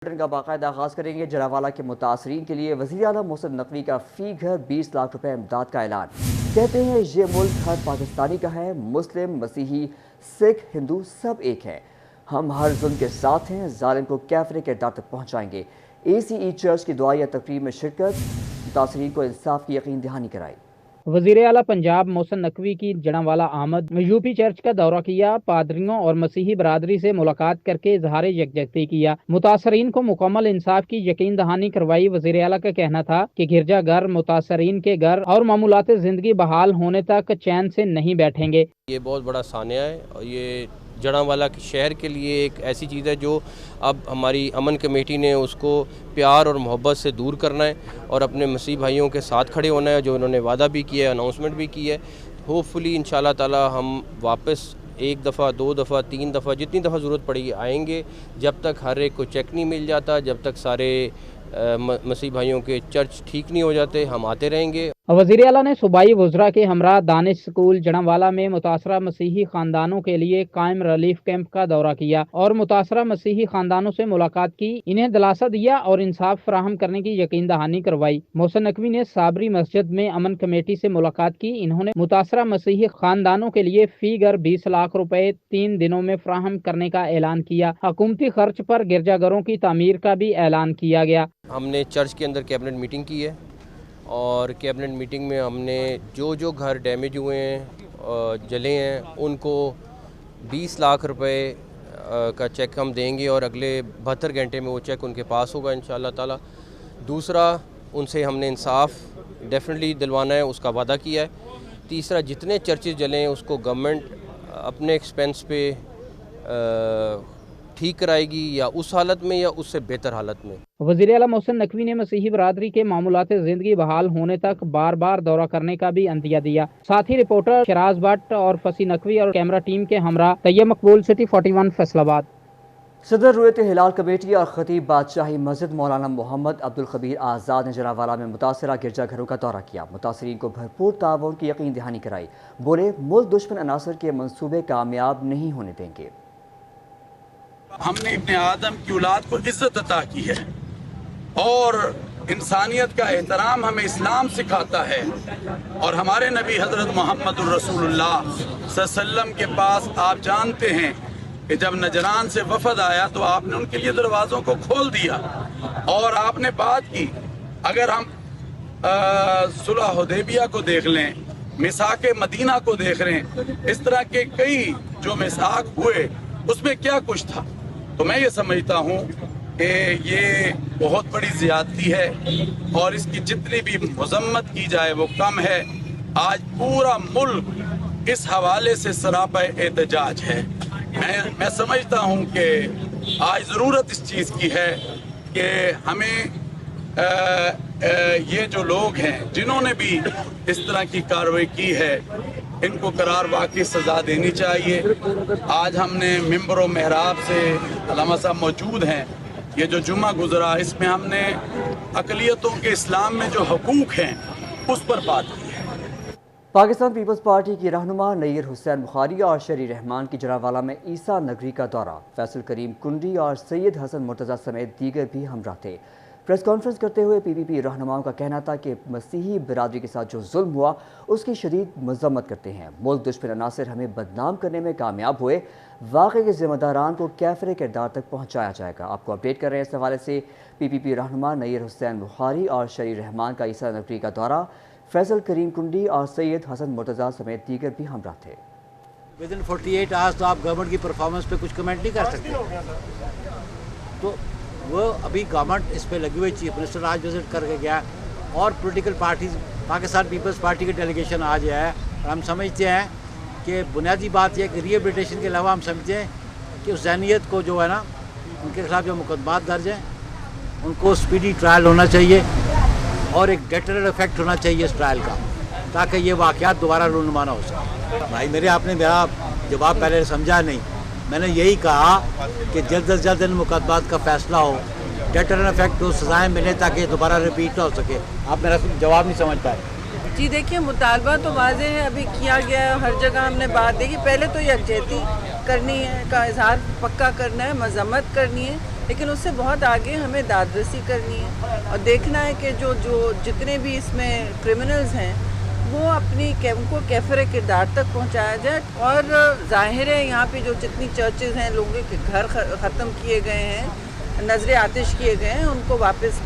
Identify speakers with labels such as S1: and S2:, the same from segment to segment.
S1: کا باقاعدہ آغاز کریں گے۔ جڑاوالا کے متاثرین کے لیے وزیر اعلیٰ محسن نقوی کا فی گھر 20 لاکھ روپے امداد کا اعلان۔ کہتے ہیں یہ ملک ہر پاکستانی کا ہے، مسلم، مسیحی، سکھ، ہندو سب ایک ہیں۔ ہم ہر ظلم کے ساتھ ہیں، ظالم کو کیفرے کے در تک پہنچائیں گے۔ ACE چرچ کی دعائیہ تقریب میں شرکت، متاثرین کو انصاف کی یقین دہانی کرائی۔
S2: وزیر اعلیٰ پنجاب محسن نقوی کی جڑاوالا آمد، UP چرچ کا دورہ کیا، پادریوں اور مسیحی برادری سے ملاقات کر کے اظہار یکجہتی کیا، متاثرین کو مکمل انصاف کی یقین دہانی کروائی۔ وزیر اعلیٰ کا کہنا تھا کہ گرجا گھر متاثرین کے گھر اور معمولات زندگی بحال ہونے تک چین سے نہیں بیٹھیں گے۔
S3: یہ بہت بڑا سانحہ ہے اور یہ جڑاوالا کے شہر کے لیے ایک ایسی چیز ہے جو اب ہماری امن کمیٹی نے اس کو پیار اور محبت سے دور کرنا ہے اور اپنے مسیح بھائیوں کے ساتھ کھڑے ہونا ہے، جو انہوں نے وعدہ بھی کیا ہے، اناؤنسمنٹ بھی کی ہے۔ ہوپ فلی انشاءاللہ تعالی ہم واپس 1 دفعہ 2 دفعہ 3 دفعہ جتنی دفعہ ضرورت پڑے گی آئیں گے، جب تک ہر ایک کو چیک نہیں مل جاتا، جب تک سارے مسیح بھائیوں کے چرچ ٹھیک نہیں ہو جاتے، ہم آتے رہیں گے۔
S2: وزیر اعلیٰ نے صوبائی وزراء کے ہمراہ دانش اسکول جڑاوالا میں متاثرہ مسیحی خاندانوں کے لیے قائم ریلیف کیمپ کا دورہ کیا اور متاثرہ مسیحی خاندانوں سے ملاقات کی، انہیں دلاسا دیا اور انصاف فراہم کرنے کی یقین دہانی کروائی۔ محسن نقوی نے صابری مسجد میں امن کمیٹی سے ملاقات کی، انہوں نے متاثرہ مسیحی خاندانوں کے لیے فی گھر 20 لاکھ روپے 3 دنوں میں فراہم کرنے کا اعلان کیا۔ حکومتی خرچ پر گرجا گھروں کی تعمیر کا بھی اعلان کیا گیا۔
S3: ہم نے چرچ کے اندر کیبنٹ میٹنگ کی ہے اور کیبنٹ میٹنگ میں ہم نے جو گھر ڈیمیج ہوئے ہیں، جلے ہیں، ان کو 20 لاکھ روپے کا چیک ہم دیں گے اور اگلے 72 گھنٹے میں وہ چیک ان کے پاس ہوگا انشاءاللہ تعالی۔ دوسرا، ان سے ہم نے انصاف ڈیفینیٹلی دلوانا ہے، اس کا وعدہ کیا ہے۔ تیسرا، جتنے چرچز جلے ہیں اس کو گورنمنٹ اپنے ایکسپینس پہ ٹھیک کرائے گی، یا اس حالت میں یا اس سے بہتر حالت میں۔
S2: وزیر اعلیٰ محسن نقوی نے مسیحی برادری کے معمولات زندگی بحال ہونے تک بار بار دورہ کرنے کا بھی عندیہ دیا۔ ساتھ ہی رپورٹر شراز بٹ اور فصیح نقوی اور کیمرہ ٹیم کے ہمراہ طیب مقبول، سٹی 41 فیصل آباد۔
S1: صدر رویت ہلال کمیٹی اور خطیب بادشاہی مسجد مولانا محمد عبدالخبیر آزاد نے جڑاوالا میں متاثرہ گرجا گھروں کا دورہ کیا، متاثرین کو بھرپور تعاون کی یقین دہانی کرائی، بولے ملک دشمن عناصر کے منصوبے کامیاب نہیں ہونے دیں گے۔
S4: ہم نے ابن آدم کی اولاد کو عزت عطا کی ہے اور انسانیت کا احترام ہمیں اسلام سکھاتا ہے، اور ہمارے نبی حضرت محمد الرسول اللہ صلی اللہ علیہ وسلم کے پاس آپ جانتے ہیں کہ جب نجران سے وفد آیا تو آپ نے ان کے لیے دروازوں کو کھول دیا اور آپ نے بات کی۔ اگر ہم صلح حدیبیہ کو دیکھ لیں، میثاق مدینہ کو دیکھ رہے ہیں، اس طرح کے کئی جو میثاق ہوئے اس میں کیا کچھ تھا، تو میں یہ سمجھتا ہوں کہ یہ بہت بڑی زیادتی ہے اور اس کی جتنی بھی مذمت کی جائے وہ کم ہے۔ آج پورا ملک اس حوالے سے سراپا احتجاج ہے۔ میں سمجھتا ہوں کہ آج ضرورت اس چیز کی ہے کہ ہمیں یہ جو لوگ ہیں جنہوں نے بھی اس طرح کی کارروائی کی ہے ان کو قرار واقعی سزا دینی چاہیے۔ آج ہم نے ممبر و محراب سے علامہ صاحب موجود ہیں، یہ جو جمعہ گزرا اس میں ہم نے اقلیتوں کے اسلام میں جو حقوق ہیں اس پر بات کی ہے۔
S1: پاکستان پیپلز پارٹی کی رہنما نیر حسین بخاری اور شری رحمان کی جڑاوالا میں عیسیٰ نگری کا دورہ، فیصل کریم کنڈی اور سید حسن مرتضیٰ سمیت دیگر بھی ہمراہ تھے۔ پریس کانفرنس کرتے ہوئے PPP رہنماؤں کا کہنا تھا کہ مسیحی برادری کے ساتھ جو ظلم ہوا اس کی شدید مذمت کرتے ہیں، ملک دشمن عناصر ہمیں بدنام کرنے میں کامیاب ہوئے، واقعے کے ذمہ داران کو کیفرے کردار تک پہنچایا جائے گا۔ آپ کو اپڈیٹ کر رہے ہیں اس حوالے سے PPP رہنما نیر حسین بخاری اور شری رحمان کا عیسیٰ نگری کا دورہ، فیصل کریم کنڈی اور سید حسن مرتضیٰ سمیت دیگر بھی ہمراہ تھے۔
S5: ودن 48 آورز تو آپ گورنمنٹ کی پرفارمنس پہ کچھ کمنٹ نہیں کر سکتے، تو وہ ابھی گورنمنٹ اس پہ لگی ہوئی، چیف منسٹر آج وزٹ کر کے گیا اور پولیٹیکل پارٹیز، پاکستان پیپلز پارٹی کی ڈیلیگیشن آج ہے، اور ہم سمجھتے ہیں کہ بنیادی بات یہ کہ ریہیبلیٹیشن کے علاوہ ہم سمجھتے ہیں کہ اس ذہنیت کو جو ہے نا، ان کے خلاف جو مقدمات درج ہیں ان کو اسپیڈی ٹرائل ہونا چاہیے اور ایک ڈیٹرنٹ ایفیکٹ ہونا چاہیے اس ٹرائل کا، تاکہ یہ واقعات دوبارہ رونما نہ ہو سکے۔ بھائی میرے، آپ نے میرا جواب پہلے سمجھا نہیں، میں نے یہی کہا کہ جلد از جلد ان مقدمات کا فیصلہ ہو، ڈیٹرنٹ ایفیکٹ ہو، سزائیں ملیں تاکہ دوبارہ ریپیٹ نہ ہو سکے۔ آپ میرا جواب نہیں سمجھ پائے۔
S6: جی دیکھیے، مطالبہ تو واضح ہے، ابھی کیا گیا ہے، ہر جگہ ہم نے بات دیکھی۔ پہلے تو یکجہتی کرنی ہے، کا اظہار پکا کرنا ہے، مذمت کرنی ہے، لیکن اس سے بہت آگے ہمیں دادرسی کرنی ہے اور دیکھنا ہے کہ جو جتنے بھی اس میں کرمنلز ہیں وہ اپنی ان کو کیفر کردار تک پہنچایا جائے. اور ظاہر ہے یہاں پہ جو جتنی چرچز ہیں لوگوں کے گھر ختم کیے گئے ہیں, نظر آتش کیے گئے ہیں, ان کو واپس.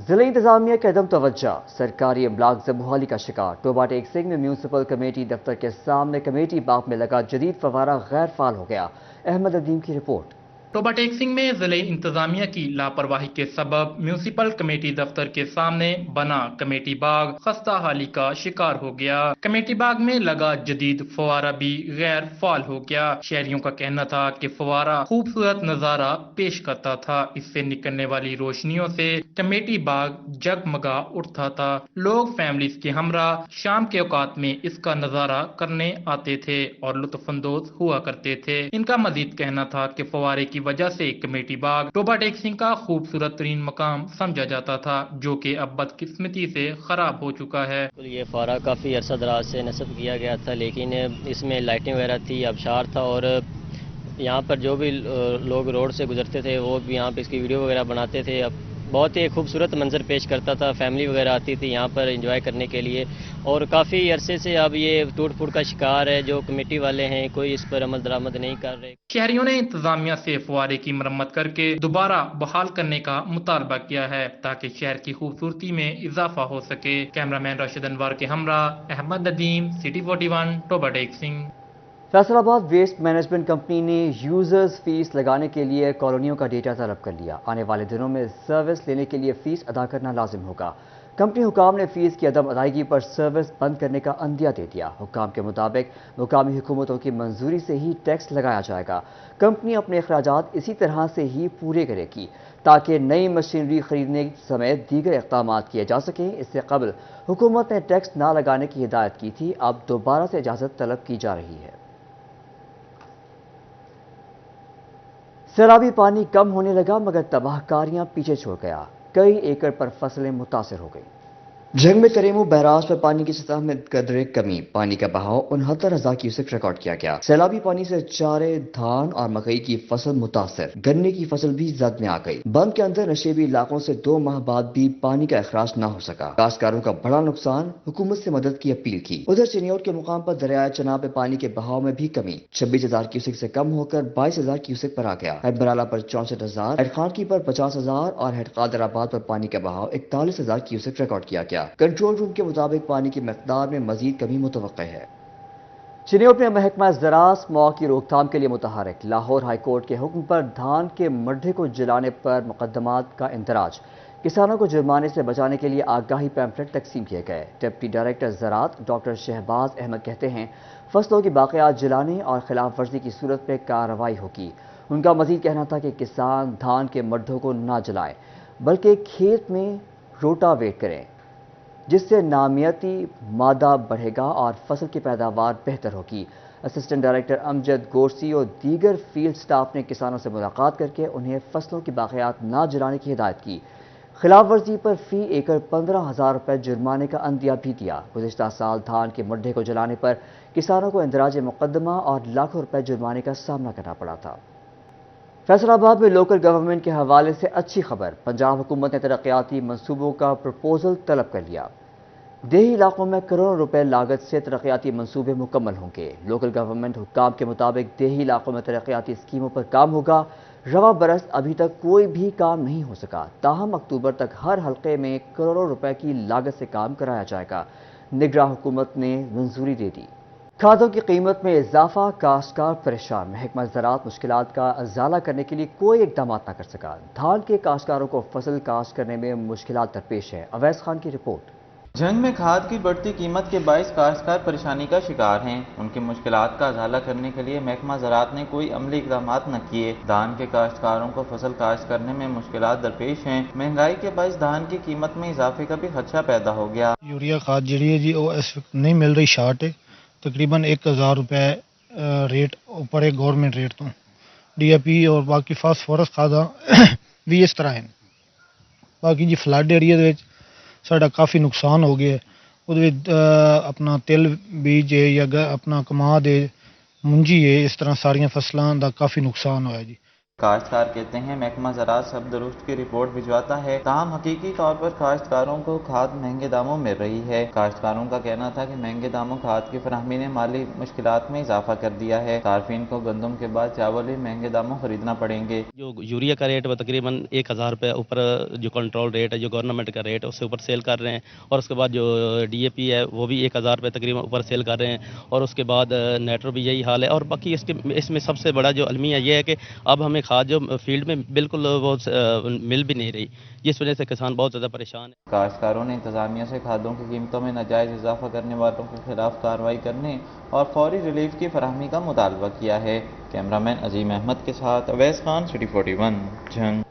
S1: ضلع انتظامیہ کے عدم توجہ سرکاری املاک زبحالی کا شکار. ٹوبہ ٹیک سنگھ میں میونسپل کمیٹی دفتر کے سامنے کمیٹی باغ میں لگا جدید فوارہ غیر فعال ہو گیا. احمد ندیم کی رپورٹ.
S7: ٹوبہ ٹیک سنگھ میں ضلع انتظامیہ کی لاپرواہی کے سبب میونسپل کمیٹی دفتر کے سامنے بنا کمیٹی باغ خستہ حالی کا شکار ہو گیا. کمیٹی باغ میں لگا جدید فوارہ بھی غیر فعال ہو گیا. شہریوں کا کہنا تھا کہ فوارہ خوبصورت نظارہ پیش کرتا تھا. اس سے نکلنے والی روشنیوں سے کمیٹی باغ جگمگا اٹھتا تھا. لوگ فیملیز کے ہمراہ شام کے اوقات میں اس کا نظارہ کرنے آتے تھے اور لطف اندوز ہوا کرتے تھے. ان کا مزید کہنا تھا کہ فوارے کی وجہ سے کمیٹی باغ ٹوبہ ٹیک سنگھ کا خوبصورت ترین مقام سمجھا جاتا تھا, جو کہ اب بدقسمتی سے خراب ہو چکا ہے.
S8: یہ فوارہ کافی عرصہ دراز سے نصب کیا گیا تھا, لیکن اس میں لائٹنگ وغیرہ تھی, آبشار تھا, اور یہاں پر جو بھی لوگ روڈ سے گزرتے تھے وہ بھی یہاں پہ اس کی ویڈیو وغیرہ بناتے تھے. اب بہت ہی خوبصورت منظر پیش کرتا تھا. فیملی وغیرہ آتی تھی یہاں پر انجوائے کرنے کے لیے, اور کافی عرصے سے اب یہ ٹوٹ پھوٹ کا شکار ہے. جو کمیٹی والے ہیں کوئی اس پر عمل درآمد نہیں کر رہے.
S7: شہریوں نے انتظامیہ سے فوارے کی مرمت کر کے دوبارہ بحال کرنے کا مطالبہ کیا ہے تاکہ شہر کی خوبصورتی میں اضافہ ہو سکے. کیمرہ مین راشد انوار کے ہمراہ احمد ندیم, سٹی 41, ٹوبہ ٹیک سنگھ.
S1: فیصل آباد ویسٹ مینجمنٹ کمپنی نے یوزرز فیس لگانے کے لیے کالونیوں کا ڈیٹا طلب کر لیا. آنے والے دنوں میں سروس لینے کے لیے فیس ادا کرنا لازم ہوگا. کمپنی حکام نے فیس کی عدم ادائیگی پر سروس بند کرنے کا عندیہ دے دیا. حکام کے مطابق مقامی حکومتوں کی منظوری سے ہی ٹیکس لگایا جائے گا. کمپنی اپنے اخراجات اسی طرح سے ہی پورے کرے گی تاکہ نئی مشینری خریدنے سمیت دیگر اقدامات کیے جا سکیں. اس سے قبل حکومت نے ٹیکس نہ لگانے کی ہدایت کی تھی, اب دوبارہ سے اجازت طلب کی جا رہی ہے. سیلابی پانی کم ہونے لگا مگر تباہ کاریاں پیچھے چھوڑ گیا. کئی ایکڑ پر فصلیں متاثر ہو گئیں. جنگ میں کریمو بیراج پر پانی کی سطح میں قدرے کمی. پانی کا بہاؤ 69,000 کیوسک ریکارڈ کیا گیا. سیلابی پانی سے چارے, دھان اور مکئی کی فصل متاثر. گنے کی فصل بھی زد میں آ گئی. بند کے اندر نشیبی علاقوں سے 2 ماہ بعد بھی پانی کا اخراج نہ ہو سکا. کاشتکاروں کا بڑا نقصان, حکومت سے مدد کی اپیل کی. ادھر چنیوٹ کے مقام پر دریائے چناب میں پانی کے بہاؤ میں بھی کمی. 26,000 کیوسک سے کم ہو کر 22,000 کیوسک پر آ گیا. ہیڈبرالا پر 64,000, ہیڈ خانکی پر 50,000 اور ہیڈ قادر آباد پر پانی کا بہاؤ 41,000 کیوسک ریکارڈ کیا گیا. کنٹرول روم کے مطابق پانی کی مقدار میں مزید کمی متوقع ہے. چنیوٹ میں محکمہ زراعت اسماگ کی روک تھام کے لیے متحرک. لاہور ہائی کورٹ کے حکم پر دھان کے مڈھے کو جلانے پر مقدمات کا اندراج. کسانوں کو جرمانے سے بچانے کے لیے آگاہی پیمفلٹ تقسیم کیے گئے. ڈپٹی ڈائریکٹر زراعت ڈاکٹر شہباز احمد کہتے ہیں فصلوں کی باقیات جلانے اور خلاف ورزی کی صورت میں کارروائی ہوگی. ان کا مزید کہنا تھا کہ کسان دھان کے مڈھوں کو نہ جلائیں بلکہ کھیت میں روٹا ویٹ کریں, جس سے نامیاتی مادہ بڑھے گا اور فصل کی پیداوار بہتر ہوگی. اسسٹنٹ ڈائریکٹر امجد گورسی اور دیگر فیلڈ سٹاف نے کسانوں سے ملاقات کر کے انہیں فصلوں کی باقیات نہ جلانے کی ہدایت کی. خلاف ورزی پر فی ایکڑ 15,000 روپے جرمانے کا عندیہ بھی دیا. گزشتہ سال دھان کے مڈھے کو جلانے پر کسانوں کو اندراج مقدمہ اور لاکھوں روپے جرمانے کا سامنا کرنا پڑا تھا. فیصل آباد میں لوکل گورنمنٹ کے حوالے سے اچھی خبر. پنجاب حکومت نے ترقیاتی منصوبوں کا پروپوزل طلب کر لیا. دیہی علاقوں میں کروڑوں روپے لاگت سے ترقیاتی منصوبے مکمل ہوں گے. لوکل گورنمنٹ حکام کے مطابق دیہی علاقوں میں ترقیاتی اسکیموں پر کام ہوگا. رواں برس ابھی تک کوئی بھی کام نہیں ہو سکا, تاہم اکتوبر تک ہر حلقے میں کروڑوں روپے کی لاگت سے کام کرایا جائے گا. نگراں حکومت نے منظوری دے دی. کھادوں کی قیمت میں اضافہ, کاشتکار پریشان. محکمہ زراعت مشکلات کا ازالہ کرنے کے لیے کوئی اقدامات نہ کر سکا. دھان کے کاشتکاروں کو فصل کاشت کرنے میں مشکلات درپیش ہیں. اویس خان کی رپورٹ.
S9: جنگ میں کھاد کی بڑھتی قیمت کے باعث کاشتکار پریشانی کا شکار ہیں. ان کی مشکلات کا ازالہ کرنے کے لیے محکمہ زراعت نے کوئی عملی اقدامات نہ کیے. دھان کے کاشتکاروں کو فصل کاشت کرنے میں مشکلات درپیش ہیں. مہنگائی کے باعث دھان کی قیمت میں اضافے کا بھی خدشہ پیدا ہو گیا.
S10: یوریا کھاد جڑی ہے جی وہ اس وقت نہیں مل رہی, شارٹ ہے. تقریباً 1,000 روپے ریٹ اوپر ہے گورنمنٹ ریٹ تو. ڈی اے پی اور باقی فاسفورس کھادا بھی اس طرح ہیں. باقی جی فلڈ ایریا ساڈا کافی نقصان ہو گیا. وہ اپنا تل بیج ہے یا اپنا کماد ہے, منجی ہے, اس طرح ساریاں فصلوں کا کافی نقصان ہوا جی.
S9: کاشتکار کہتے ہیں محکمہ زراعت سب درست کی رپورٹ بھجواتا ہے، تاہم حقیقی طور پر کاشتکاروں کو کھاد مہنگے داموں مل رہی ہے۔ کاشتکاروں کا کہنا تھا کہ مہنگے داموں کھاد کی فراہمی نے مالی مشکلات میں اضافہ کر دیا ہے۔ صارفین کو گندم کے بعد چاول بھی مہنگے داموں خریدنا پڑیں گے۔
S11: جو یوریا کا ریٹ وہ تقریباً 1000 روپے اوپر جو کنٹرول ریٹ ہے، جو گورنمنٹ کا ریٹ ہے اس سے اوپر سیل کر رہے ہیں، اور اس کے بعد جو ڈی اے پی ہے وہ بھی 1000 روپے تقریباً اوپر سیل کر رہے ہیں، اور اس کے بعد نیٹرو بھی یہی حال ہے۔ اور باقی اس میں سب سے بڑا جو المیہ یہ ہے کہ اب ہمیں کھاد جو فیلڈ میں بالکل وہ مل بھی نہیں رہی، جس وجہ سے کسان بہت زیادہ پریشان ہے۔
S9: کاشتکاروں نے انتظامیہ سے کھادوں کی قیمتوں میں ناجائز اضافہ کرنے والوں کے خلاف کارروائی کرنے اور فوری ریلیف کی فراہمی کا مطالبہ کیا ہے۔ کیمرامین عظیم احمد کے ساتھ Awais Khan, city 41 Jhang.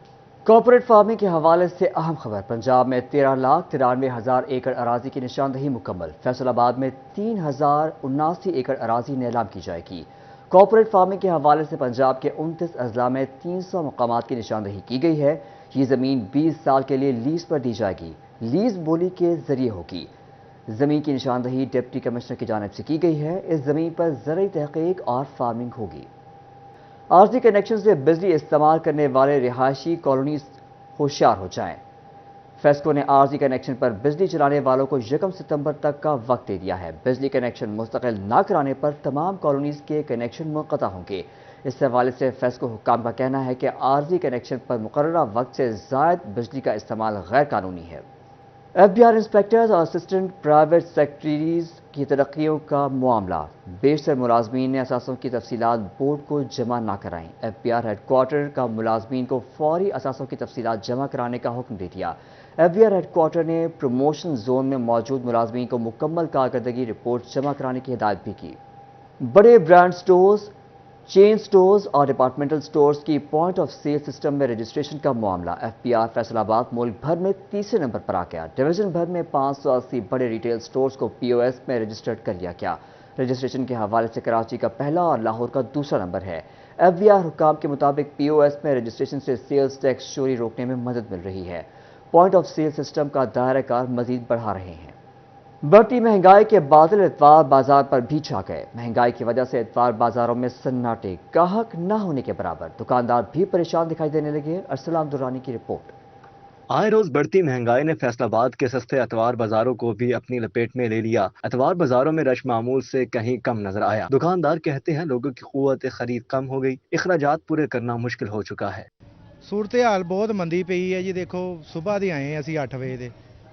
S1: Corporate farming کے حوالے سے اہم خبر، پنجاب میں 13,93,000 ایکڑ اراضی کی نشاندہی مکمل، فیصل آباد میں 3,079 ایکڑ اراضی نیلام کی جائے گی۔ کارپوریٹ فارمنگ کے حوالے سے پنجاب کے 29 اضلاع میں 300 مقامات کی نشاندہی کی گئی ہے۔ یہ زمین 20 سال کے لیے لیز پر دی جائے گی، لیز بولی کے ذریعے ہوگی۔ زمین کی نشاندہی ڈپٹی کمشنر کی جانب سے کی گئی ہے۔ اس زمین پر زرعی تحقیق اور فارمنگ ہوگی۔ عارضی کنیکشن سے بجلی استعمال کرنے والے رہائشی کالونیز ہوشیار ہو جائیں۔ فیسکو نے عارضی کنیکشن پر بجلی چلانے والوں کو 1 ستمبر تک کا وقت دے دیا ہے۔ بجلی کنیکشن مستقل نہ کرانے پر تمام کالونیز کے کنیکشن منقطع ہوں گے۔ اس حوالے سے فیسکو حکام کا کہنا ہے کہ عارضی کنیکشن پر مقررہ وقت سے زائد بجلی کا استعمال غیر قانونی ہے۔ ایف بی آر انسپیکٹرز اور اسسٹنٹ پرائیویٹ سیکرٹریز کی ترقیوں کا معاملہ، بیشتر ملازمین نے اثاثوں کی تفصیلات بورڈ کو جمع نہ کرائیں۔ F B R headquarter کا ملازمین کو فوری اثاثوں کی تفصیلات جمع کرانے کا حکم دے دیا۔ F B R headquarter نے پروموشن زون میں موجود ملازمین کو مکمل کارکردگی رپورٹ جمع کرانے کی ہدایت بھی کی۔ بڑے برانڈ سٹورز، چین سٹورز اور ڈپارٹمنٹل سٹورز کی پوائنٹ آف سیل سسٹم میں رجسٹریشن کا معاملہ، ایف پی آر فیصل آباد ملک بھر میں تیسرے نمبر پر آ گیا۔ ڈویژن بھر میں 580 بڑے ریٹیل سٹورز کو پی او ایس میں رجسٹرڈ کر لیا گیا۔ رجسٹریشن کے حوالے سے کراچی کا پہلا اور لاہور کا دوسرا نمبر ہے۔ ایف بی آر حکام کے مطابق پی او ایس میں رجسٹریشن سے سیلز ٹیکس چوری روکنے میں مدد مل رہی ہے۔ پوائنٹ آف سیل سسٹم کا دائرہ کار مزید بڑھا رہے ہیں۔ بڑھتی مہنگائی کے بادل اتوار بازار پر بھی چھا گئے۔ مہنگائی کی وجہ سے اتوار بازاروں میں سناٹے، گاہک نہ ہونے کے برابر، دکاندار بھی پریشان دکھائی دینے لگے۔ ارسلان درانی کی رپورٹ۔
S12: آئے روز بڑھتی مہنگائی نے فیصل آباد کے سستے اتوار بازاروں کو بھی اپنی لپیٹ میں لے لیا۔ اتوار بازاروں میں رش معمول سے کہیں کم نظر آیا۔ دکاندار کہتے ہیں لوگوں کی قوت خرید کم ہو گئی، اخراجات پورے کرنا مشکل ہو چکا ہے۔
S10: صورتحال بہت مندی پئی ہے جی، دیکھو صبح دے آئے اسی 8 بجے دے،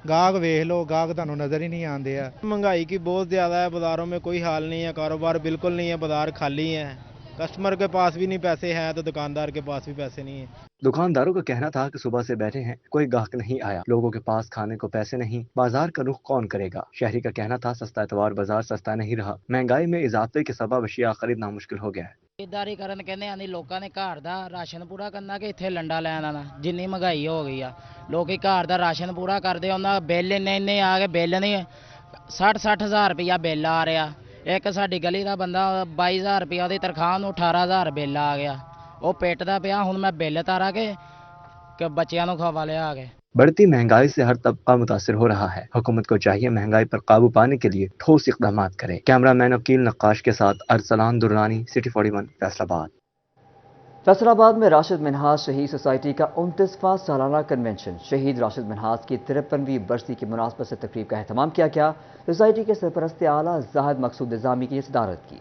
S10: گاہک ویکھ لو، گاہک تانوں نظر ہی نہیں آندے ہیں۔
S13: مہنگائی کی بہت زیادہ ہے، بازاروں میں کوئی حال نہیں ہے، کاروبار بالکل نہیں ہے، بازار خالی ہے، کسٹمر کے پاس بھی نہیں پیسے ہیں تو دکاندار کے پاس بھی پیسے نہیں ہیں۔
S12: دکانداروں کا کہنا تھا کہ صبح سے بیٹھے ہیں، کوئی گاہک نہیں آیا، لوگوں کے پاس کھانے کو پیسے نہیں، بازار کا رخ کون کرے گا۔ شہری کا کہنا تھا سستا اتوار بازار سستا نہیں رہا، مہنگائی میں اضافے کے سبب اشیاء خریدنا مشکل ہو گیا ہے۔
S2: خریداری کرن ਕਹਿੰਦੇ ਆਂਦੀ ਲੋਕਾਂ ਨੇ ਘਰ ਦਾ ਰਾਸ਼ਨ ਪੂਰਾ ਕਰਨਾ ਕਿ ਇੱਥੇ ਲੰਡਾ ਲੈਣ ਆਣਾ, ਜਿੰਨੀ ਮਹਿੰਗਾਈ ਹੋ ਗਈ ਆ, ਲੋਕੀ ਘਰ ਦਾ ਰਾਸ਼ਨ ਪੂਰਾ ਕਰਦੇ, ਉਹਨਾਂ ਬਿੱਲ ਇੰਨੇ ਆ ਗਏ, ਬਿੱਲ ਨਹੀਂ 60 ਹਜ਼ਾਰ ਰੁਪਇਆ ਬਿੱਲ ਆ ਰਿਹਾ। ਇੱਕ ਸਾਡੀ ਗਲੀ ਦਾ ਬੰਦਾ 22,000 ਰੁਪਇਆ ਉਹਦੀ ਤਨਖਾਹ ਨੂੰ 18,000 ਬਿੱਲ ਆ ਗਿਆ, ਉਹ ਪਿੱਟਦਾ ਪਿਆ। ਹੁਣ ਮੈਂ ਬਿੱਲ ਤਾਰਾ ਕੇ ਬੱਚਿਆਂ ਨੂੰ ਖਵਾ ਲਿਆ ਕੇ۔
S12: بڑھتی مہنگائی سے ہر طبقہ متاثر ہو رہا ہے، حکومت کو چاہیے مہنگائی پر قابو پانے کے لیے ٹھوس اقدامات کرے۔ کیمرہ مین وکیل نقاش کے ساتھ ارسلان درانی، سٹی 41 فیصل آباد۔
S1: فیصل آباد میں راشد منہاس شہید سوسائٹی کا 29واں سالانہ کنونشن، شہید راشد منہاس کی 53ویں برسی کی مناسبت سے تقریب کا اہتمام کیا گیا۔ سوسائٹی کے سرپرست اعلیٰ زاہد مقصود نظامی کی صدارت کی۔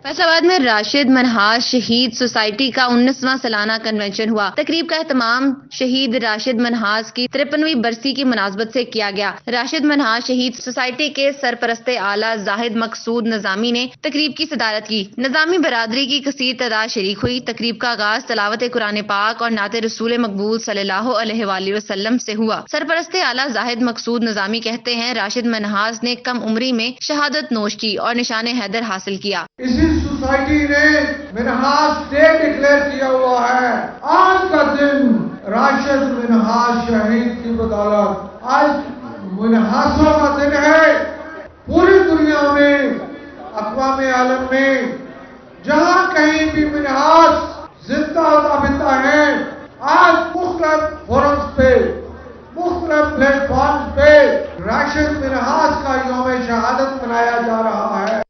S14: فیصل آباد میں راشد منہاس شہید سوسائٹی کا 19واں سالانہ کنونشن ہوا۔ تقریب کا اہتمام شہید راشد منہاس کی 53ویں برسی کی مناسبت سے کیا گیا۔ راشد منہاس شہید سوسائٹی کے سرپرست اعلیٰ زاہد مقصود نظامی نے تقریب کی صدارت کی۔ نظامی برادری کی کثیر تعداد شریک ہوئی۔ تقریب کا آغاز تلاوت قرآن پاک اور نعت رسول مقبول صلی اللہ علیہ وآلہ وسلم سے ہوا۔ سرپرست اعلیٰ زاہد مقصود نظامی کہتے ہیں راشد منہاس نے کم عمری میں شہادت نوش کی اور نشان حیدر حاصل کیا۔
S15: سوسائٹی نے منہاس ڈے ڈکلیئر کیا ہوا ہے۔ آج کا دن راشد منہاس شہید کی بدولت آج منہاسوں کا دن ہے۔ پوری دنیا میں، اقوام عالم میں جہاں کہیں بھی منہاس زندہ و ثابتہ ہیں، آج مختلف فورمز پہ، مختلف پلیٹ فارمز پہ راشد منہاس کا یوم شہادت منایا جا رہا ہے۔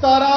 S16: 17